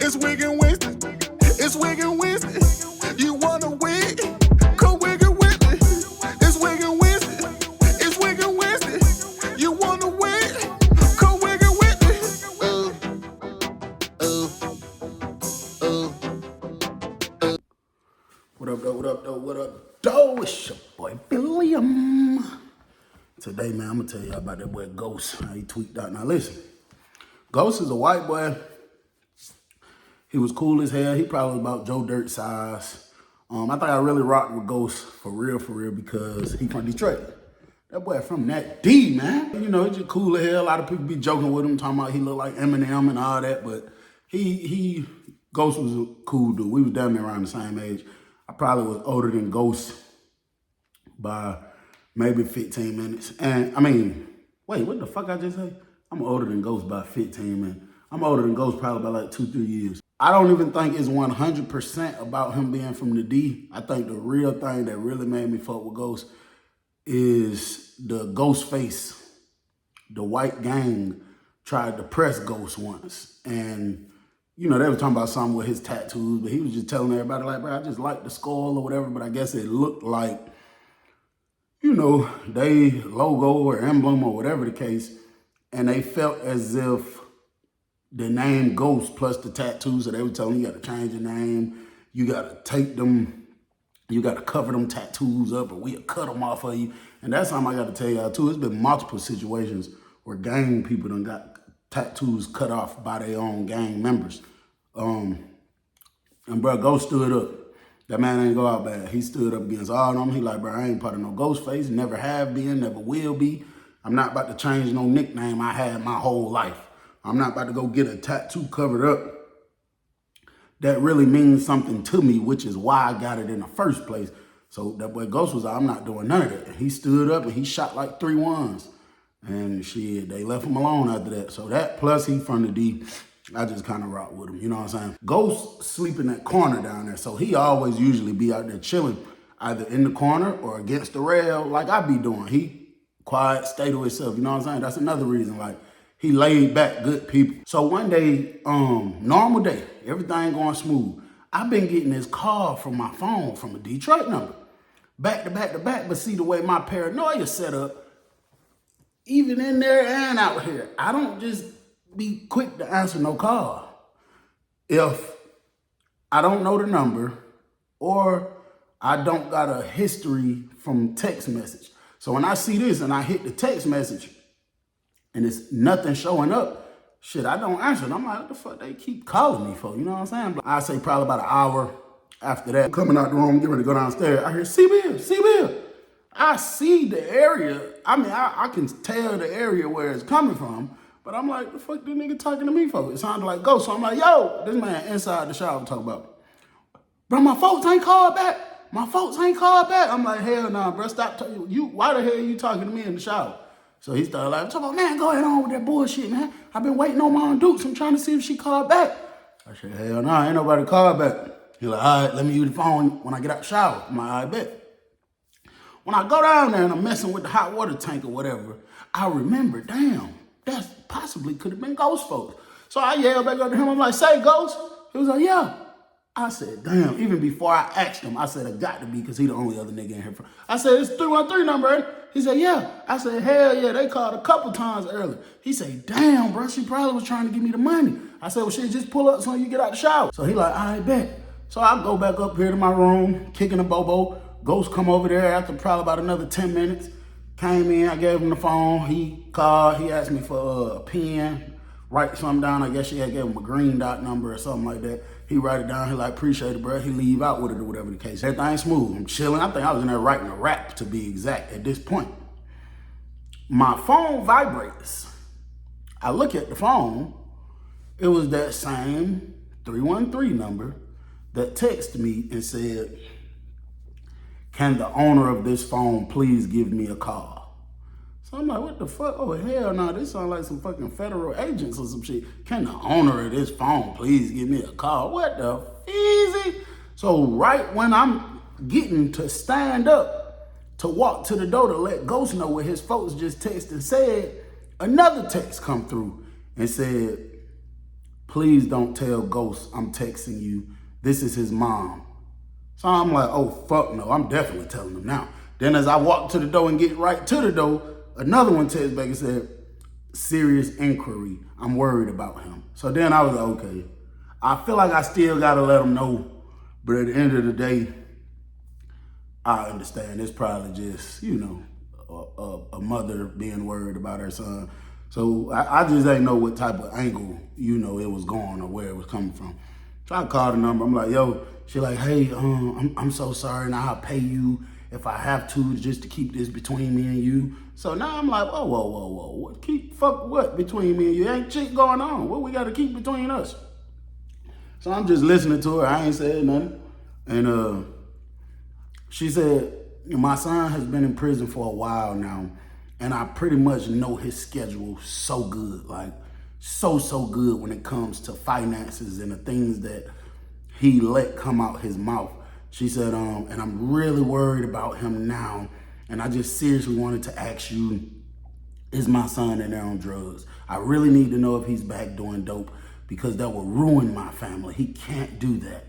It's Wiggin' Wednesday. It's Wiggin' Wednesday. You wanna wig? Come Wiggin' with me. It's Wiggin' Wednesday. It's Wiggin' Wednesday. You wanna wig? Come Wiggin' with me. What up, though? What up, though? What up, though? It's your boy William. Today, man, I'm gonna tell you about that boy Ghost. How he tweaked out. Now listen, Ghost is a white boy. He was cool as hell. He probably was about Joe Dirt size. I think I really rocked with Ghost for real, because he from Detroit. That boy from that D, man. You know, he's just cool as hell. A lot of people be joking with him, talking about he look like Eminem and all that, but Ghost was a cool dude. We was down there around the same age. I probably was older than Ghost by maybe 15 minutes. And I mean, wait, what the fuck I just say? I'm older than Ghost by 15 minutes. I'm older than Ghost probably by like 2-3 years. I don't even think it's 100% about him being from the D. I think the real thing that really made me fuck with Ghost is the Ghost face. The white gang tried to press Ghost once. And, you know, they were talking about something with his tattoos, but he was just telling everybody like, bro, I just like the skull or whatever, but I guess it looked like, you know, they logo or emblem or whatever the case, and they felt as if the name Ghost plus the tattoos, so they were telling you got to change your name, you got to take them, you got to cover them tattoos up, or we'll cut them off of you. And that's something I got to tell y'all too. It's been multiple situations where gang people done got tattoos cut off by their own gang members. And bro, Ghost stood up. That man ain't go out bad. He stood up against all of them. He like, bro, I ain't part of no ghost face. Never have been, never will be. I'm not about to change no nickname I had my whole life. I'm not about to go get a tattoo covered up that really means something to me, which is why I got it in the first place. So that boy Ghost was like, I'm not doing none of that. He stood up and he shot like 3 ones. And shit, they left him alone after that. So that plus he from the D, I just kind of rock with him, you know what I'm saying? Ghost sleep in that corner down there, so he always usually be out there chilling, either in the corner or against the rail, like I be doing. He quiet, stay to himself, you know what I'm saying? That's another reason, like, he laid back, good people. So one day, normal day, everything going smooth. I've been getting this call from my phone from a Detroit number, back to back to back, but see the way my paranoia set up, even in there and out here, I don't just be quick to answer no call if I don't know the number or I don't got a history from text message. So when I see this and I hit the text message and it's nothing showing up, shit, I don't answer it. I'm like, what the fuck they keep calling me for? You know what I'm saying? I say probably about an hour after that, coming out the room, getting ready to go downstairs, I hear, C-Bill, C-Bill. I see the area. I mean, I can tell the area where it's coming from, but I'm like, the fuck this nigga talking to me for? It sounded like Ghost. So I'm like, yo, this man inside the shower talking about, bro, my folks ain't called back. My folks ain't called back. I'm like, hell nah, bro, stop talking. Why the hell are you talking to me in the shower? So he started like, talking about, man, go ahead on with that bullshit, man. I've been waiting on my Aunt Dukes. I'm trying to see if she called back. I said, hell nah, ain't nobody called back. He like, all right, let me use the phone when I get out the shower. I'm like, all right, bet. When I go down there and I'm messing with the hot water tank or whatever, I remember, damn, that possibly could have been Ghost folks. So I yelled back up to him. I'm like, say, Ghost? He was like, yeah. I said, damn, even before I asked him, I said, it got to be because he the only other nigga in here. I said, it's 313 number, right? He said, yeah. I said, hell yeah, they called a couple times earlier. He said, damn, bro, she probably was trying to give me the money. I said, well, shit, just pull up so you get out the shower. So he like, all right, bet. So I go back up here to my room, kicking a bobo. Ghost come over there after probably about another 10 minutes. Came in, I gave him the phone. He called, he asked me for a pen, write something down. I guess she had gave him a green dot number or something like that. He write it down, he like, appreciate it, bro. He leave out with it or whatever the case. Everything smooth, I'm chilling. I think I was in there writing a rap to be exact at this point. My phone vibrates. I look at the phone, it was that same 313 number that texted me and said, can the owner of this phone please give me a call? So I'm like, what the fuck? Oh, hell no, this sounds like some fucking federal agents or some shit. Can the owner of this phone please give me a call? What the easy? So right when I'm getting to stand up to walk to the door to let Ghost know what his folks just texted and said, another text come through and said, Please don't tell Ghost I'm texting you. This is his mom. So I'm like, oh, fuck no. I'm definitely telling him now. Then as I walk to the door and get right to the door, another one texts back and said, serious inquiry. I'm worried about him. So then I was like, okay. I feel like I still got to let him know. But at the end of the day, I understand. It's probably just, a mother being worried about her son. So I just ain't know what type of angle, it was going or where it was coming from. So I called the number. I'm like, yo, she like, hey, I'm so sorry. Now I'll pay you if I have to just to keep this between me and you. So now I'm like, whoa. What between me and you? Ain't shit going on. What we got to keep between us? So I'm just listening to her. I ain't said nothing. And she said, my son has been in prison for a while now, and I pretty much know his schedule so good, like so good when it comes to finances and the things that he let come out his mouth. She said, and I'm really worried about him now, and I just seriously wanted to ask you, is my son in there on drugs? I really need to know if he's back doing dope because that will ruin my family. He can't do that.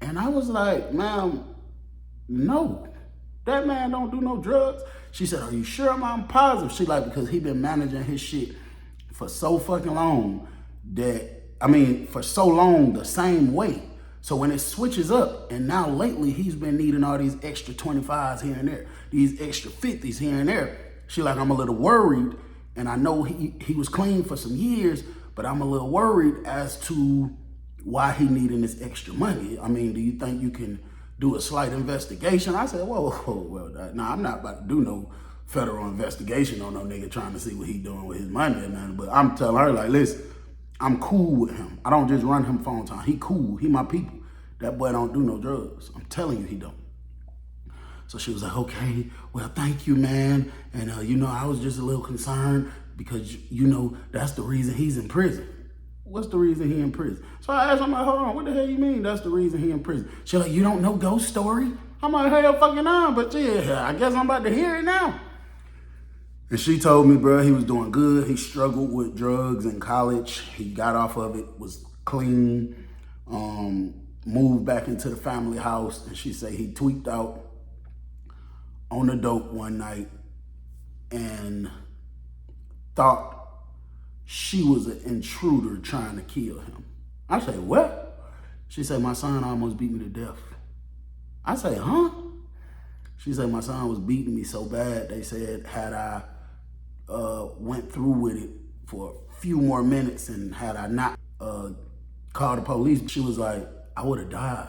And I was like, ma'am, no. That man don't do no drugs. She said, are you sure? I'm positive. She like, because he been managing his shit for so fucking long for so long the same way. So when it switches up, and now lately he's been needing all these extra 25s here and there, these extra 50s here and there. She like, I'm a little worried, and I know he was clean for some years, but I'm a little worried as to why he needing this extra money. I mean, do you think you can do a slight investigation? I said, well, I'm not about to do no federal investigation on no nigga trying to see what he doing with his money or nothing. But I'm telling her, like, listen, I'm cool with him. I don't just run him phone time. He cool. He my people. That boy don't do no drugs. I'm telling you, he don't. So she was like, okay, well, thank you, man. And, I was just a little concerned because, that's the reason he's in prison. What's the reason he in prison? So I asked him, like, hold on, what the hell you mean that's the reason he in prison? She like, you don't know Ghost story? I'm like, hell fucking on, but yeah, I guess I'm about to hear it now. And she told me, bro, he was doing good. He struggled with drugs in college. He got off of it, was clean, moved back into the family house. And she said he tweaked out on the dope one night and thought she was an intruder trying to kill him. I said, what? She said, my son almost beat me to death. I said, huh? She said, my son was beating me so bad, they said, had I went through with it for a few more minutes and had I not called the police, she was like, I would have died.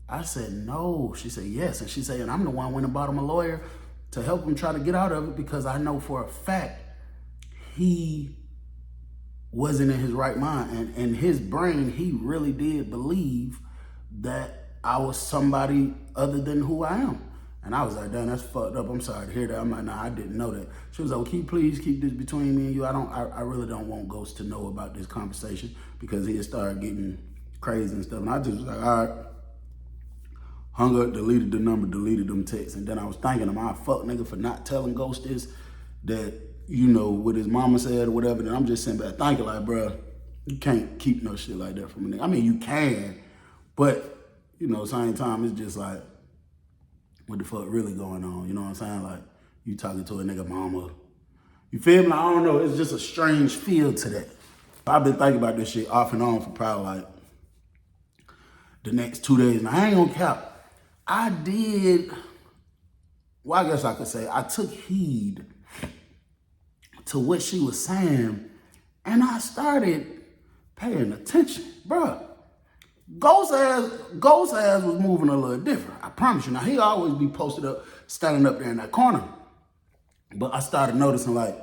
I said, no. She said, yes. And she said, and I'm the one who went and bought him a lawyer to help him try to get out of it because I know for a fact he wasn't in his right mind. And in his brain, he really did believe that I was somebody other than who I am. And I was like, damn, that's fucked up. I'm sorry to hear that. I'm like, nah, I didn't know that. She was like, well, please keep this between me and you. I really don't want Ghost to know about this conversation because he'd start getting crazy and stuff. And I just was like, all right. Hung up, deleted the number, deleted them texts. And then I was thanking him, I fuck nigga for not telling Ghost this, that, what his mama said or whatever. Then I'm just sitting back thinking like, bro, you can't keep no shit like that from a nigga. I mean, you can, but, same time, it's just like, what the fuck really going on? You know what I'm saying? Like, you talking to a nigga mama. You feel me? I don't know. It's just a strange feel to that. I've been thinking about this shit off and on for probably like the next 2 days. Now, I ain't gonna cap. I guess I could say I took heed to what she was saying, and I started paying attention. Bruh, Ghost ass was moving a little different. I promise you. Now, he always be posted up, standing up there in that corner. But I started noticing, like,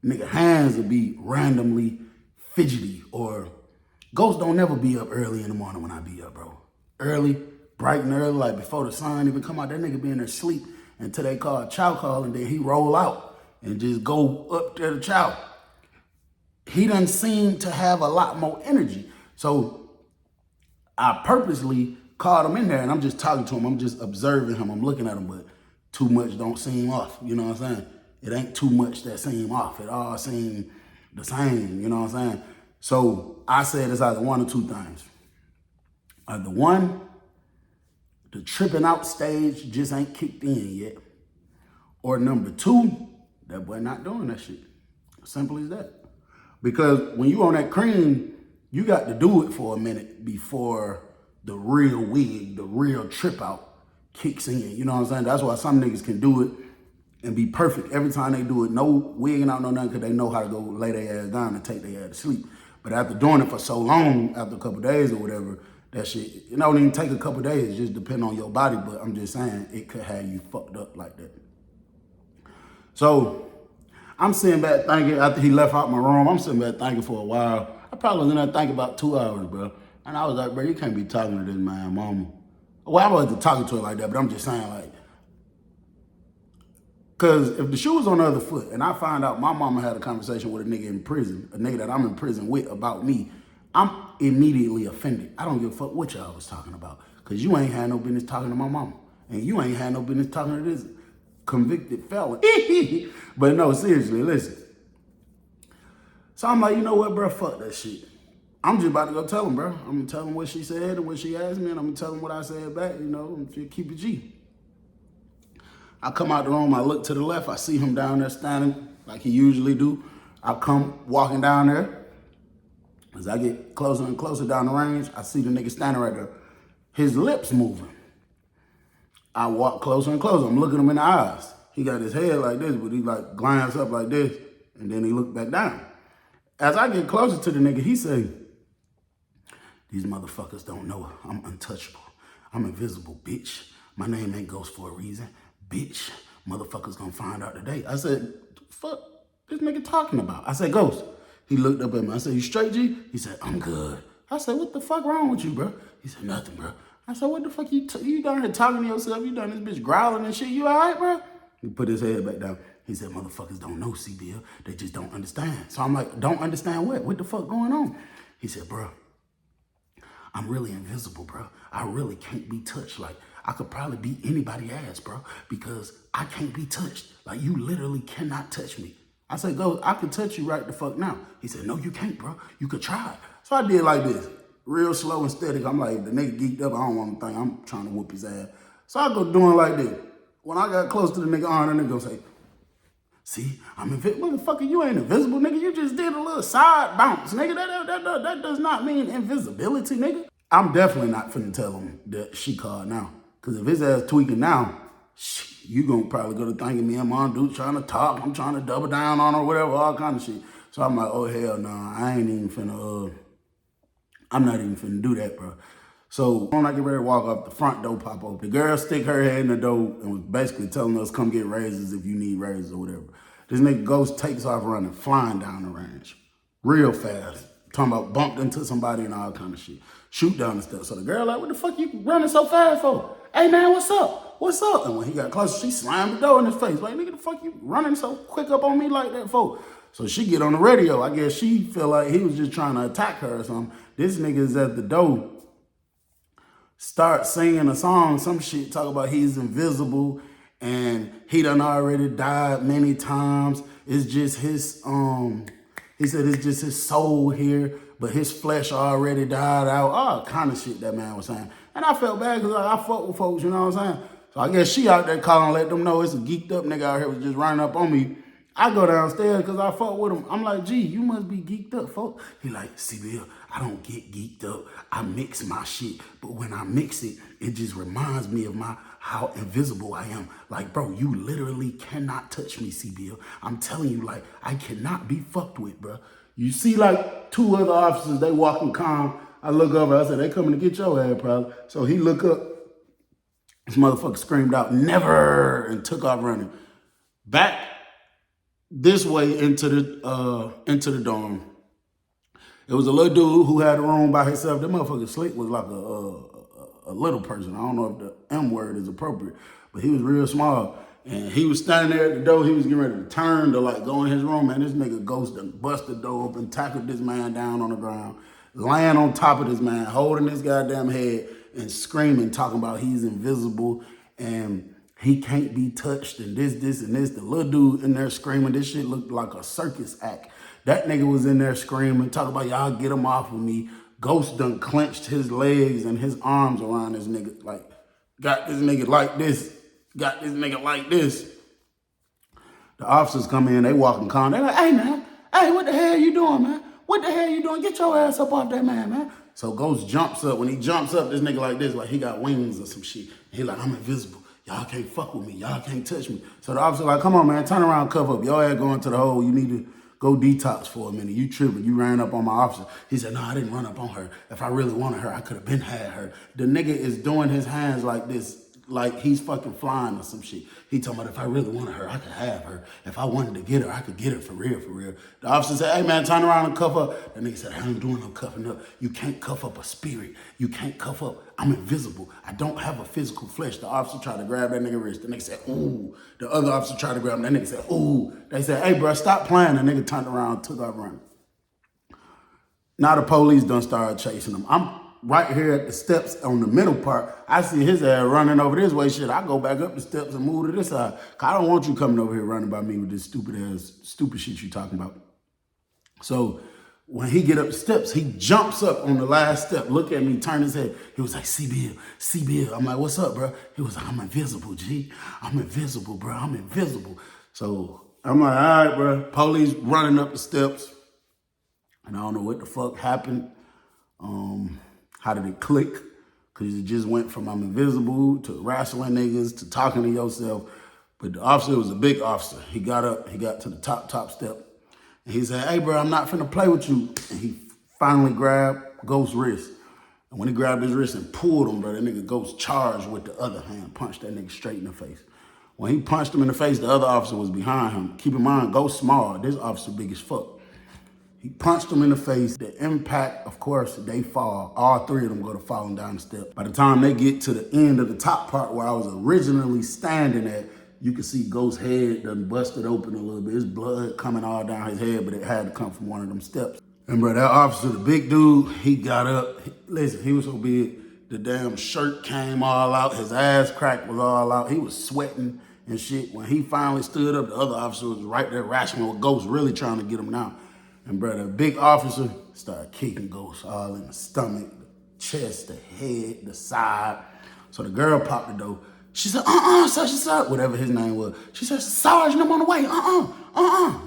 nigga hands would be randomly fidgety, or Ghost don't never be up early in the morning when I be up, bro. Early, bright and early, like before the sun even come out, that nigga be in there sleep until they call chow call, and then he roll out and just go up there to chow. He doesn't seem to have a lot more energy. So I purposely called him in there, and I'm just talking to him. I'm just observing him. I'm looking at him, but too much don't seem off. You know what I'm saying? It ain't too much that seem off. It all seem the same. You know what I'm saying? So I said it's either one or two things. Either one, the tripping out stage just ain't kicked in yet. Or number two, that boy not doing that shit. Simple as that. Because when you on that cream, you got to do it for a minute before the real wig, the real trip out kicks in. You know what I'm saying? That's why some niggas can do it and be perfect every time they do it. No wigging out, no nothing, because they know how to go lay their ass down and take their ass to sleep. But after doing it for so long, after a couple days or whatever, that shit, it don't even take a couple days, just depend on your body. But I'm just saying, it could have you fucked up like that. So I'm sitting back thinking, after he left out my room, I'm sitting back thinking for a while. I probably was in there thinking about 2 hours, bro. And I was like, bro, you can't be talking to this man, mama. Well, I wasn't talking to her like that, but I'm just saying, like, because if the shoe was on the other foot and I find out my mama had a conversation with a nigga in prison, a nigga that I'm in prison with about me, I'm immediately offended. I don't give a fuck what y'all was talking about, because you ain't had no business talking to my mama. And you ain't had no business talking to this convicted felon. But no, seriously, listen. So I'm like, you know what, bro? Fuck that shit. I'm just about to go tell him, bro. I'm gonna tell him what she said and what she asked me, and I'm gonna tell him what I said back, you know, just keep it G. I come out the room, I look to the left, I see him down there standing like he usually do. I come walking down there. As I get closer and closer down the range, I see the nigga standing right there. His lips moving. I walk closer and closer. I'm looking him in the eyes. He got his head like this, but he like glance up like this, and then he looked back down. As I get closer to the nigga, he say, these motherfuckers don't know I'm untouchable. I'm invisible, bitch. My name ain't Ghost for a reason. Bitch, motherfuckers gonna find out today. I said, fuck this nigga talking about? I said, Ghost. He looked up at me. I said, you straight, G? He said, I'm good. I said, what the fuck wrong with you, bro? He said, nothing, bro. I said, what the fuck you down here talking to yourself? You done this bitch growling and shit. You all right, bro? He put his head back down. He said, motherfuckers don't know, CBL. They just don't understand. So I'm like, don't understand what? What the fuck going on? He said, bro, I'm really invisible, bro. I really can't be touched. Like, I could probably beat anybody's ass, bro, because I can't be touched. Like, you literally cannot touch me. I said, go, I can touch you right the fuck now. He said, no, you can't, bro. You could try. So I did like this, real slow and steady. I'm like, the nigga geeked up. I don't want to think I'm trying to whoop his ass. So I go doing like this. When I got close to the nigga arm, the nigga gonna say, see, I'm invisible. Motherfucker, you ain't invisible, nigga. You just did a little side bounce, nigga. That does not mean invisibility, nigga. I'm definitely not finna tell him that she called now. Because if his ass tweaking now, you gonna probably go to thinking me and my dude trying to talk. I'm trying to double down on her, whatever, all kind of shit. So I'm like, oh, hell no, I ain't even finna, I'm not even finna do that, bro. So when I get ready to walk up, the front door pop open. The girl stick her head in the door and was basically telling us, come get raises if you need raises or whatever. This nigga Ghost takes off running, flying down the range, real fast. Talking about bumped into somebody and all kind of shit. Shoot down the steps. So the girl like, what the fuck you running so fast for? Hey man, what's up? What's up? And when he got closer, she slammed the door in his face. Like, nigga, the fuck you running so quick up on me like that for? So she get on the radio. I guess she feel like he was just trying to attack her or something. This nigga is at the door. Start singing a song, some shit, talk about he's invisible and he done already died many times. It's just his, he said it's just his soul here, but his flesh already died out. All kind of shit that man was saying. And I felt bad because I fuck with folks, you know what I'm saying? So I guess she out there calling, let them know it's a geeked up nigga out here was just running up on me. I go downstairs because I fuck with him. I'm like, gee, you must be geeked up, folks. He like, CBL, I don't get geeked up. I mix my shit. But when I mix it, it just reminds me of how invisible I am. Like, bro, you literally cannot touch me, CBL. I'm telling you, like, I cannot be fucked with, bro. You see, like, two other officers, they walking calm. I look over, I said, they coming to get your ass, probably. So he look up. This motherfucker screamed out, never, and took off running. Back this way into the dorm. It was a little dude who had a room by himself. That motherfucker Slick was like a little person. I don't know if the M word is appropriate, but he was real small. And he was standing there at the door. He was getting ready to turn to like go in his room. Man, this nigga Ghost done bust the door open, tackled this man down on the ground, laying on top of this man, holding his goddamn head and screaming, talking about he's invisible and he can't be touched and this, and this. The little dude in there screaming. This shit looked like a circus act. That nigga was in there screaming, talking about y'all get him off of me. Ghost done clenched his legs and his arms around this nigga. Like, got this nigga like this. Got this nigga like this. The officers come in, they walking calm. They like, hey man, hey, what the hell you doing, man? What the hell you doing? Get your ass up off that man. So Ghost jumps up. When he jumps up, this nigga like this, like he got wings or some shit. He like, I'm invisible. Y'all can't fuck with me. Y'all can't touch me. So the officer like, come on, man, turn around, cover up. Your ass going to the hole. You need to go detox for a minute. You tripping. You ran up on my officer. He said, no, I didn't run up on her. If I really wanted her, I could have been had her. The nigga is doing his hands like this, like he's fucking flying or some shit. He talking about if I really wanted her, I could have her. If I wanted to get her, I could get her for real, for real. The officer said, hey man, turn around and cuff up. That nigga said, I ain't doing no cuffing up. You can't cuff up a spirit. You can't cuff up. I'm invisible. I don't have a physical flesh. The officer tried to grab that nigga wrist. The nigga said, ooh. The other officer tried to grab him. That nigga said, ooh. They said, hey bro, stop playing. The nigga turned around and took off running. Now the police done started chasing him. I'm right here at the steps on the middle part. I see his ass running over this way. Shit, I go back up the steps and move to this side. Cause I don't want you coming over here running by me with this stupid shit you talking about. So when he get up the steps, he jumps up on the last step, look at me, turn his head. He was like, C-Bill. I'm like, what's up, bro? He was like, I'm invisible, G. I'm invisible, bro. I'm invisible. So I'm like, all right, bro. Police running up the steps. And I don't know what the fuck happened. How did it click? Because it just went from I'm invisible to wrestling niggas to talking to yourself. But the officer was a big officer. He got up, he got to the top step. And he said, hey, bro, I'm not finna play with you. And he finally grabbed Ghost's wrist. And when he grabbed his wrist and pulled him, bro, that nigga Ghost charged with the other hand, punched that nigga straight in the face. When he punched him in the face, the other officer was behind him. Keep in mind, Ghost small. This officer big as fuck. He punched him in the face. The impact, of course, they fall. All three of them go to falling down the step. By the time they get to the end of the top part where I was originally standing at, you can see Ghost's head done busted open a little bit. His blood coming all down his head, but it had to come from one of them steps. And bro, that officer, the big dude, he got up. Listen, he was so big, the damn shirt came all out. His ass crack was all out. He was sweating and shit. When he finally stood up, the other officer was right there wrestling with Ghost, really trying to get him down. And bro, the big officer started kicking Ghost all in the stomach, the chest, the head, the side. So the girl popped the door. She said, such and such, whatever his name was. She said, Sergeant, I'm on the way,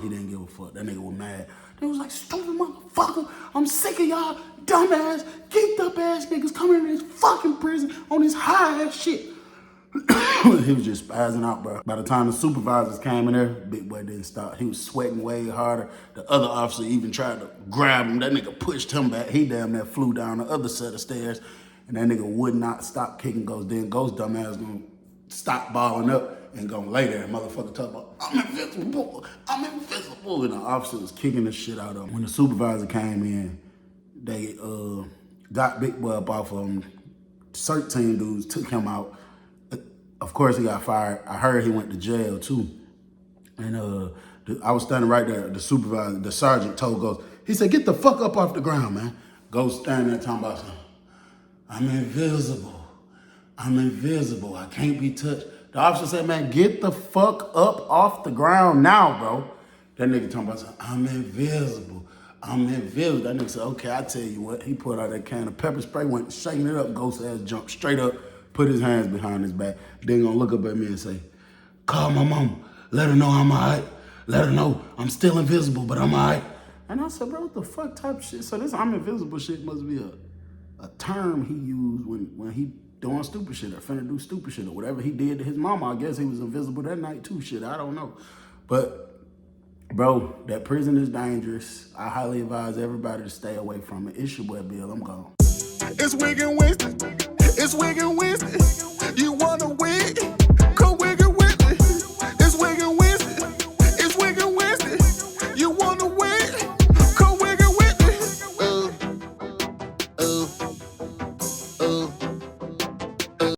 He didn't give a fuck. That nigga was mad. They was like, stupid motherfucker, I'm sick of y'all dumbass, geeked up ass niggas coming in this fucking prison on this high ass shit. He was just spazzing out, bro. By the time the supervisors came in there, big boy didn't stop. He was sweating way harder. The other officer even tried to grab him. That nigga pushed him back. He damn near flew down the other set of stairs. And that nigga would not stop kicking Ghost. Then Ghost dumbass gonna stop balling up and gonna lay there. And motherfucker talk about, I'm invisible. And the officer was kicking the shit out of him. When the supervisor came in, they got big boy up off of him. 13 dudes took him out. Of course, he got fired. I heard he went to jail, too. And I was standing right there. The supervisor, the sergeant told Ghost, he said, get the fuck up off the ground, man. Ghost standing there talking about something. I'm invisible. I can't be touched. The officer said, man, get the fuck up off the ground now, bro. That nigga talking about something. I'm invisible. That nigga said, okay, I tell you what. He pulled out that can of pepper spray, went shaking it up. Ghost ass jumped straight up. Put his hands behind his back. Then gonna look up at me and say, call my mama. Let her know I'm all right. Let her know I'm still invisible, but I'm all right. And I said, bro, what the fuck type of shit? So this I'm invisible shit must be a term he used when he doing stupid shit or finna do stupid shit or whatever he did to his mama. I guess he was invisible that night too, shit. I don't know. But, bro, that prison is dangerous. I highly advise everybody to stay away from it. It's your boy Bill. I'm gone. It's Wig and Winston. It's Wig and Winston. You wanna wig? Come wig and Winston. It's Wig and Winston.